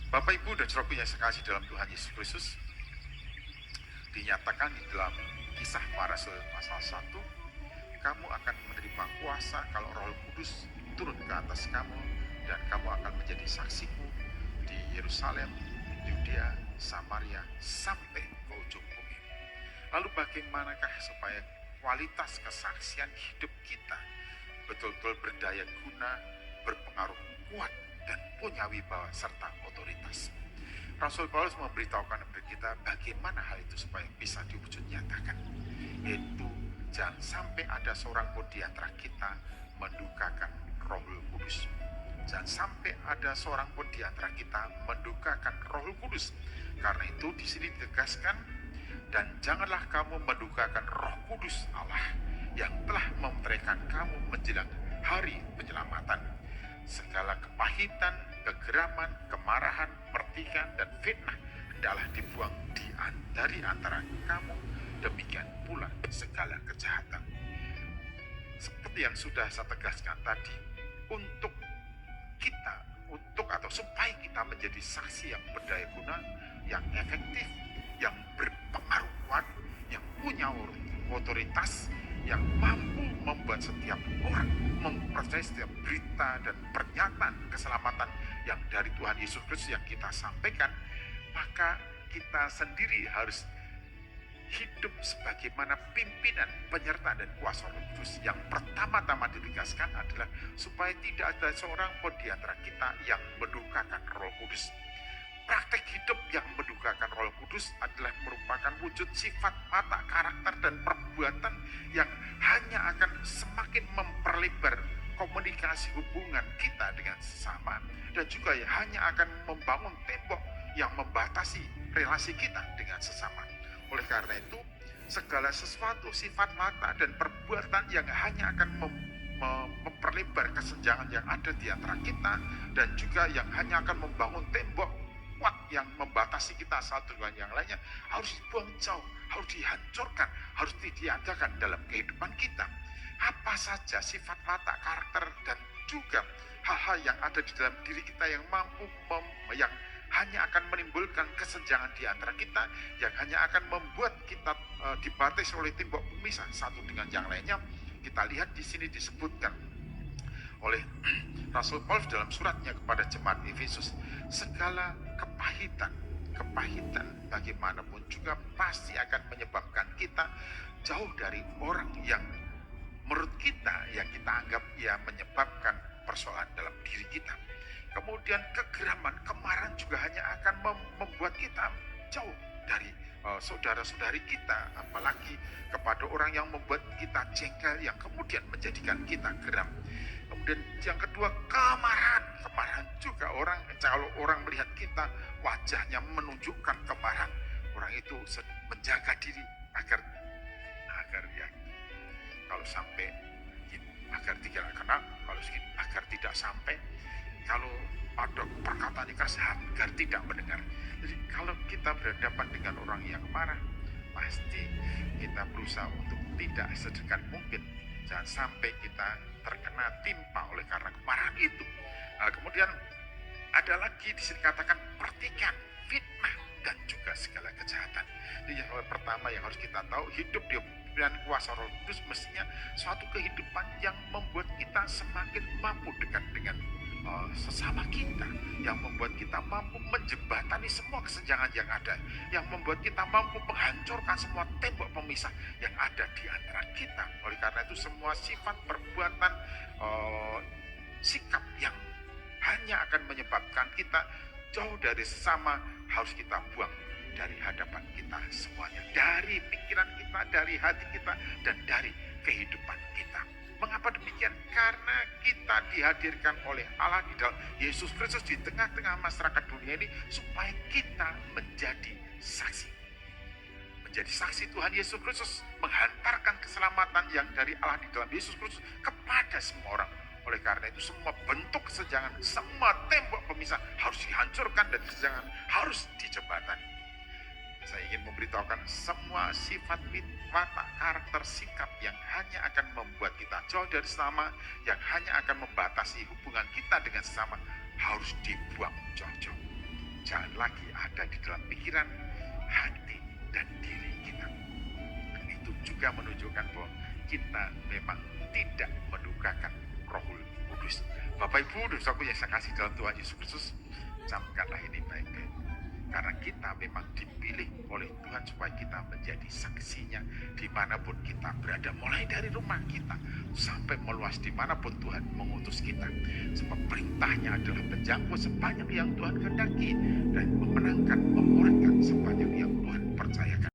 Bapak Ibu dan saudaraku yang saya kasih dalam Tuhan Yesus Kristus, dinyatakan di dalam Kisah Para Rasul pasal 1, kamu akan menerima kuasa kalau Roh Kudus turun ke atas kamu, dan kamu akan menjadi saksiku di Yerusalem, Yudea, Samaria, sampai ke ujung bumi. Lalu bagaimanakah supaya kualitas kesaksian hidup kita betul-betul berdaya guna, berpengaruh kuat, dan punya wibawa serta otoritas? Rasul Paulus memberitahukan kepada kita bagaimana hal itu supaya bisa diwujud nyatakan, yaitu jangan sampai ada seorang pun di antara kita mendukakan Roh Kudus. Jangan sampai ada seorang pun di antara kita mendukakan Roh Kudus. Karena itu di sini ditegaskan, dan janganlah kamu mendukakan Roh Kudus Allah yang telah memeteraikan kamu menjelang hari penyelamatan. Segala kepahitan, kegeraman, kemarahan, pertikaian, dan fitnah hendaklah dibuang dari antara kamu. Demikian pula segala kejahatan. Seperti yang sudah saya tegaskan tadi, untuk supaya kita menjadi saksi yang berdaya guna, yang efektif, yang berpengaruh kuat, yang punya otoritas, yang mampu membuat setiap orang mempercayai setiap berita dan pernyataan keselamatan yang dari Tuhan Yesus Kristus yang kita sampaikan, maka kita sendiri harus hidup sebagaimana pimpinan, penyerta, dan kuasa Roh Kudus. Yang pertama-tama ditegaskan adalah supaya tidak ada seorang pun di antara kita yang mendukakan Roh Kudus. Praktek hidup yang mendukakan Roh Kudus adalah merupakan wujud sifat, watak, karakter, dan perbuatan yang hanya akan semakin memperlebar komunikasi hubungan kita dengan sesama, dan juga hanya akan membangun tembok yang membatasi relasi kita dengan sesama. Oleh karena itu, segala sesuatu, sifat, watak, dan perbuatan yang hanya akan memperlebar kesenjangan yang ada di antara kita, dan juga yang hanya akan membangun tembok kuat yang membatasi kita satu dengan yang lainnya, harus dibuang jauh, harus dihancurkan, harus ditiadakan dalam kehidupan kita. Apa saja sifat, watak, karakter, dan juga hal-hal yang ada di dalam diri kita yang mampu yang hanya akan menimbulkan kesenjangan di antara kita, yang hanya akan membuat kita dibatasi oleh tembok pemisah satu dengan yang lainnya. Kita lihat di sini disebutkan oleh Rasul Paulus dalam suratnya kepada jemaat Efesus, segala kepahitan bagaimanapun juga pasti akan menyebabkan kita jauh dari orang yang menurut kita, yang kita anggap menyebabkan persoalan dalam diri kita. Kemudian kegeraman, kemarahan juga hanya akan membuat kita jauh dari saudara-saudari kita, apalagi kepada orang yang membuat kita jengkel, yang kemudian menjadikan kita geram. Kemudian yang kedua, kemarahan juga kalau orang melihat kita wajahnya menunjukkan kemarahan, orang itu menjaga diri agar kalau sampai agar tidak kena, agar tidak sampai, kalau ada perkataan keras agar tidak mendengar. Jadi kalau kita berhadapan dengan orang yang marah, pasti kita berusaha untuk tidak sedekat mungkin jangan sampai kita terkena timpa oleh karena kemarahan itu. Kemudian ada lagi di sini katakan pertikaian, fitnah, dan juga segala kejahatan. Jadi yang pertama yang harus kita tahu, hidup di dan kuasa Roh Kudus mestinya suatu kehidupan yang membuat kita semakin mampu dekat dengan sesama kita, yang membuat kita mampu menjembatani semua kesenjangan yang ada, yang membuat kita mampu menghancurkan semua tembok pemisah yang ada di antara kita. Oleh karena itu, semua sifat, perbuatan, sikap yang hanya akan menyebabkan kita jauh dari sesama harus kita buang dari hadapan kita semuanya, dari pikiran kita, dari hati kita, dan dari kehidupan kita. Mengapa demikian? Karena kita dihadirkan oleh Allah di dalam Yesus Kristus di tengah-tengah masyarakat dunia ini supaya kita menjadi saksi. Menjadi saksi Tuhan Yesus Kristus, menghantarkan keselamatan yang dari Allah di dalam Yesus Kristus kepada semua orang. Oleh karena itu, semua bentuk kesenjangan, semua tembok pemisah harus dihancurkan, dan kesenjangan harus dijembatani. Saya ingin memberitahukan semua sifat, watak, karakter, sikap yang hanya akan membuat kita jauh dari sesama, yang hanya akan membatasi hubungan kita dengan sesama, harus dibuang jauh-jauh. jangan lagi ada di dalam pikiran, hati, dan diri kita. Itu juga menunjukkan bahwa kita memang tidak mendukakan Roh Kudus. Bapak Ibu, dosaku yang saya kasih dalam Tuhan Yesus Kristus, camkanlah ini baik-baik. Karena kita memang dipilih oleh Tuhan supaya kita menjadi saksinya dimanapun kita berada. Mulai dari rumah kita sampai meluas dimanapun Tuhan mengutus kita. Sebab perintahnya adalah menjangkau sebanyak yang Tuhan kehendaki dan memenangkan, memuridkan sebanyak yang Tuhan percayakan.